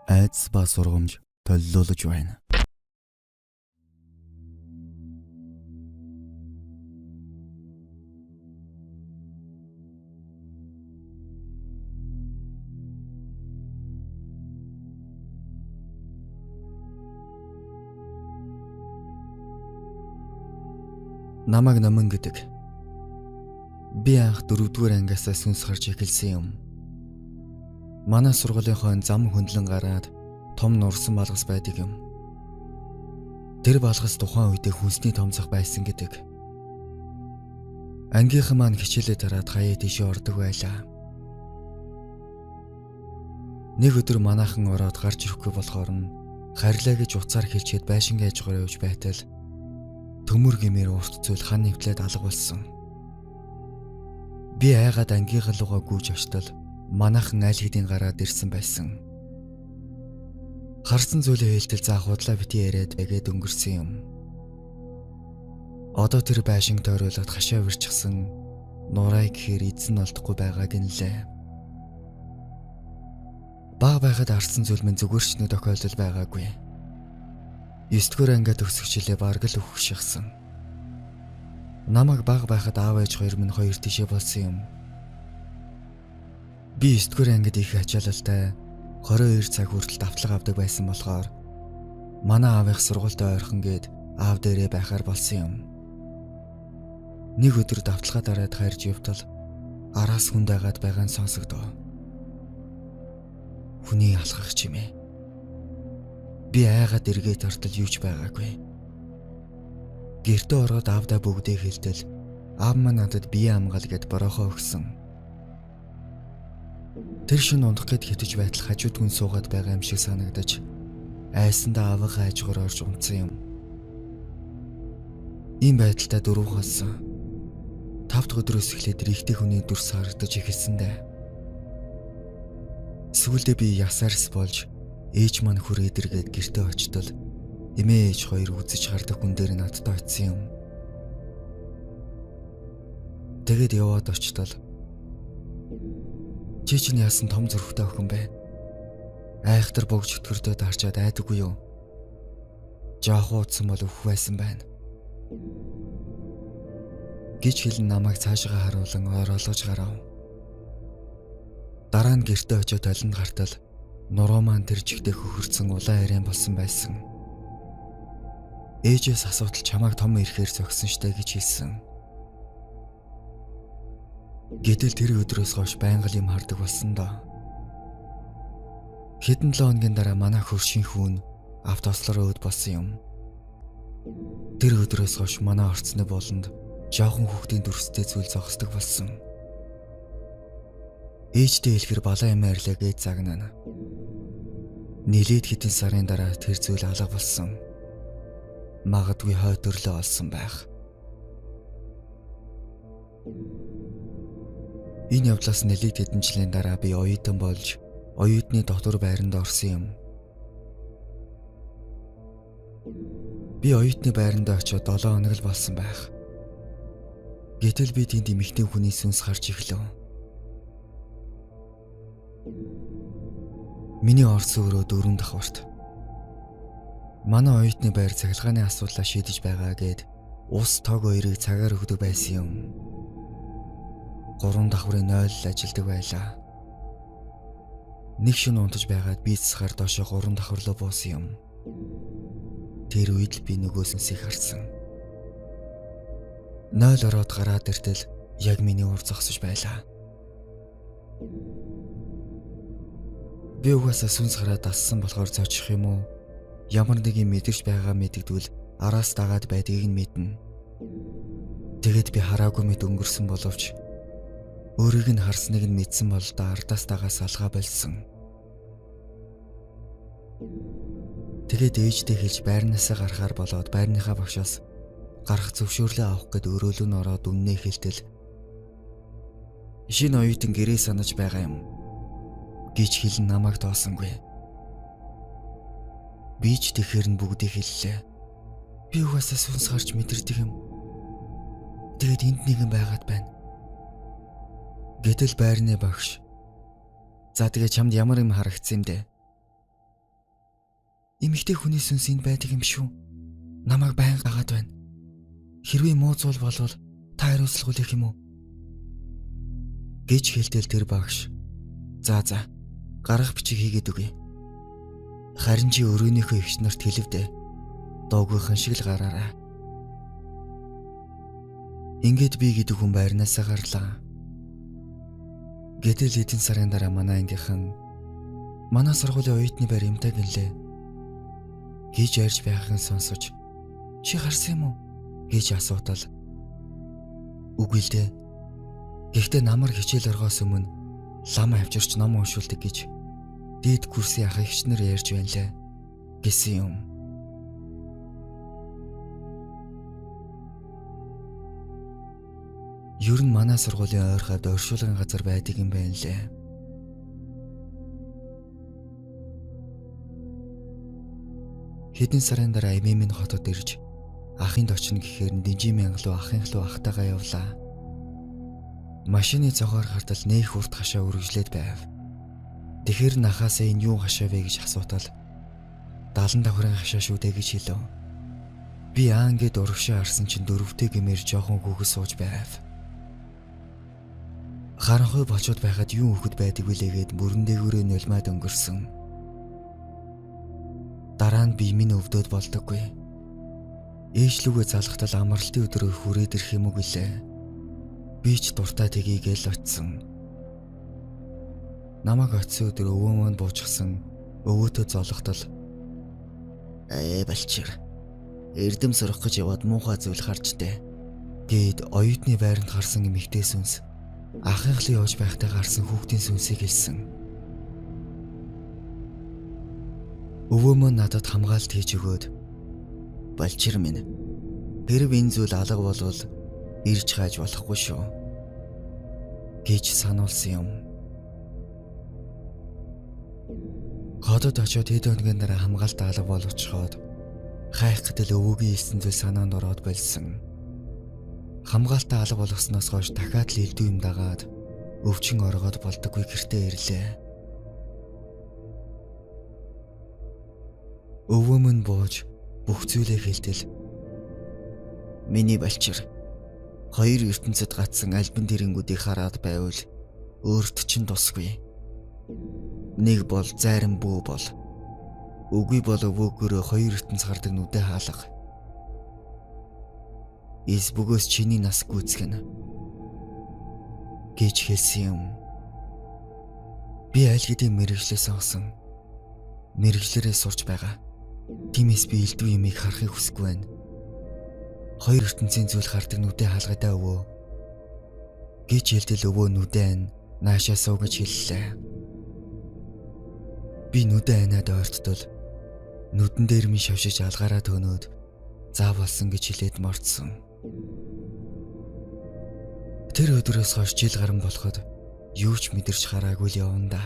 Айдас ба сургамж толилуулж байна. Намайг Номон гэдэг. Би анх 4-р ангиасаа сүнс харж эхэлсэн юм. Манай сургуулийн хойно зам хөндлөн гараад том нурсан балгас байдаг юм. Тэр балгас тухайн үедээ хүнсний томцох байсан гэдэг. Ангийнхан маань хичээлээ тараад хаяа тийшээ ордог байлаа. Нэг өдөр манайхан ороод гарч ирэхгүй болохоор нь харьлаа гэж уцаар хэлчихэд байшингийн ажгаар явж байтал төмөр гэмээр урт зүйл хан нэвтлээд алга болсон. Би айгаад ангийнхаа лугаа гүйж очтол манайхан аль хэдийн гараад ирсэн байсан. Харсан зүйлээ хэлтэл за худлаа бити яриад байгээд өнгөрсөн юм. Одоо тэр байшин тойруулаад хашаа вэрчсэн нурай гэхээр эзэн олдохгүй байгааг нь лээ. Баг байхад арсан зүйл минь зүгээр ч нэг тохиолдол байгаагүй. 9-р ангиад төгсгчлээ бараг л өгөх шигсэн. Намайг баг байхад аав ээж хоёр минь хоёр тишээ болсон юм. Би 9-р ангид их ачаалалтай 22 цаг хүртэл давтлага авдаг байсан болохоор манай аавынх сургуультай ойрхон гээд аав дээрээ байхаар болсон юм. Нэг өдөр давталгаа дараад хайрж явтал араас хүнд агаад байгаа нь сонсогдов. Хүний алхах чимээ. Би айгаад эргээд тартал юуч байгаагүй. Гэртээ ороод аавдаа бүгдээ хэлтэл аав маань надад бие амгаал гэд борохоо өгсөн. Тэр шин унах гэд хэтэж байтал хажууд хүн суугаад байгаа юм шиг санагдаж айсандаа аавынхаа хажуугаар орж унтсан юм. Ийм байдалтай 4-аас 5 дахь өдрөөс эхлээд эрэгтэй хүний дүрс харагдаж эхэлсэндээ. Сүүлдээ би ясаарс болж ээж маань хүрээд иргээд гэртээ очтол эмээ ээж хоёр үзэж хардаг хүн дээр надтай очисон юм. Тэгээд яваад очтол чи чинь яасан том зүрхтэй охин бэ? Айхтар богж өтгөрдөө дарчаад айдаггүй юу? Жаахан удсан бол өвөх байсан байна. Гэж хэлэн намайг цаашгаа харуулan ойроолгож гарав. Дараа нь гэртээ очиод толинд гартал нуруу маань тэр жигтэй хөхөрцөн улаан ариан болсон байсан. Ээжээс асуудал чамайг том ирэхээр зогсон штэ гэж хэлсэн. Гэтэл тэр өдрөөс хойш байнга л юм хардаг болсон доо. Хэдэн 7 хоногийн дараа манай хөршийн хүүн автослоор өөд болсон юм. Тэр өдрөөс хойш манай орцны болонд жоохон хүүхдийн дүрстэй зүйл зогсдог болсон. Ээжтэй хэлэхэр балаа юм арилаа гэж загнана. Нилээд хэдэн сарын дараа тэр зүйл алга болсон. Магадгүй хой төрлөө олсон байх. Энэ явдлаас нэлээд хэдэн жилийн дараа би оюутан болж оюутны дотор байранд орсон юм. Би оюутны байранд очиод 7 хоног л болсон байх. Гэтэл би тэнд эмэгтэй хүний сүнс харж эхлэв. Миний орсон өрөө 4 давхарт. Манай оюутны байр цахилгааны асуудлаа шийдэж байгаа гэд ус тог хоёрыг цагаар өгдөг байсан юм. 3 давхрын 0 л ажилдаг байлаа. Нэг шөнө унтаж байгаад би цэсгаар доошоо 3 давхарлуу буусан юм. Тэр үед л би нөгөө сүнсийг харсан. 0 ороод гараад иртэл яг миний ур зогсож байлаа. Би угаасаа сүнс хараад ассан болохоор зочих юм уу? Ямар нэг юм мэдэрч байгаа мэдэгдвэл араас дагаад байдгийг нь мэднэ. Тэгээд би хараагүй мэд өнгөрсөн боловч өөрийг нь харсныг нь мэдсэн бол да ардаас дагаа салгаа болсон. Тэгээд ээжтэй хэлж байрнаасаа гарахаар болоод байрныхаа багшаас гарах зөвшөөрлөө авах гэд өрөөлөө нь ороод үннээ хэлтэл шинэ оюутан гэрээ санаж байгаа юм гэж хэлэн намайг доосонгүй. Би ч тэгэхэр нь бүгдийг хэллээ. Би угаасаа сүнс харж мэдэрдэг юм. Тэгээд энд нэгэн байгаад байна. Гэтэл байрны багш. За тэгээ чамд ямар юм харагдсан юм бэ? Эмэгтэй хүний сүнс энд байдаг юм шүү. Намайг байн гагаад байна. Хэрвээ муу зүйл болвол та хариуцлагуулах юм уу? Гэж хэлтэл тэр багш. За гарах бичиг хийгээд өгье. Харин чи өрөөнийхөө эгч нарт хэлэвдэ. Доогүйхан шиг л гараарай. Ингээд би гэдэг хүн байрнаасаа гарлаа. Гэтэл эдэн сарын дараа манай ангийнхан манай сургуулийн оюутны байр юмтай гэлээ. Гэж ярьж байгааг сонсож чи харсан юм уу? Гэж асуудал. Үгүй л дээ. Гэхдээ намар хичээл оргоос өмнө лам авчирч ном уншуулдаг гэж дээд курсын ах эгчнэр ярьж байна лээ гэсэн юм. Ер нь манай сургуулийн ойр хавьд оршуулгын газар байдаг юм байна лээ. Хэдэн сарын дараа эмээ минь хотод ирж ахынд очно гэхээр Дэнжи мянгалуу ахын луу ахтайгаа явлаа. Машины цогоор хартал нээх урт хашаа үргэлжлээд байв. Тэгэхэр нахаасаа энэ юу хашаа вэ гэж асуутал 70 давхрын хашаа шүү дээ гэж хэлв. Би ингээд урагшаа харсан чинь дөрөвтэй гэмээр жоохон гүгс сууж байв. Харанхуй болчод байхад юу хөхд байдаг вүлээгээд бүрэн дээгүүрээ нулимаад өнгөрсөн. Дараа нь би минь өвдөд болдоггүй. Ээжлүүгээ залхтал амралтын өдрөө хүрээд ирэх юм уу гэлээ. Би ч дуртай тгийгээл очсон. Намайг очсон өдөр өвөө маань буучсан. Өвөөтөө золготол балчир. Эрдэм сурах гэж яваад муухай зүйл харж дээ. Гээд оюутны байранд харсан эмэгтэй сүнс ахынхлын явж байхдаа гарсан хүүхдийн сүнсийг хэлсэн. Өвөө маань надад хамгаалт хийж өгөөд балчир минь хэрв энэ зүйл алга болвол ирж хайж болохгүй шүү гэж сануулсан юм. Хотод очиод хэд өдрийн дараа хамгаалт алга боловчхоод хайх гэтэл өвөөгийн хэлсэн зүйл санаанд ороод болсон. Хамгаалтаа алга болгосноос хойш дахиад л элдв юм дагаад өвчин оргоод болдоггүй гэртээ ирлээ. Өвөө минь бууж бүх зүйлээ хэлтэл миний балчир хоёр ертөнцид гацсан альбан тэрэнгүүдийг хараад байвал өөрт чинь тусгүй. Нэг бол зарим бүү бол. Үгүй бол өвөөгөөрөө хоёр ертөнц хардаг нүдэ хаалга. Эс бөгөөс чиний нас гүйцгэнэ гэж хэлсэн юм. Би аль хэдийн мэрэгчлээ сонгосон. Мэрэгчлэрээ сурч байгаа. Тиймээс би элдв юмыг харахыг хүсэхгүй байна. Хоёр ертөнцийн зүйл хардаг нүдэ хаалгадаа өвөө гэж хэлтэл өвөө нүдэ ань наашаа суу гэж хэллээ. Би нүдэ анаад ойрттол нүдэн дээр минь шавшиж алгаараа төнөөд заа болсон гэж хэлээд мордсон. Тэр өдрөөс хойш жил гарan болоход юу ч мэдэрч хараагүй л явна да.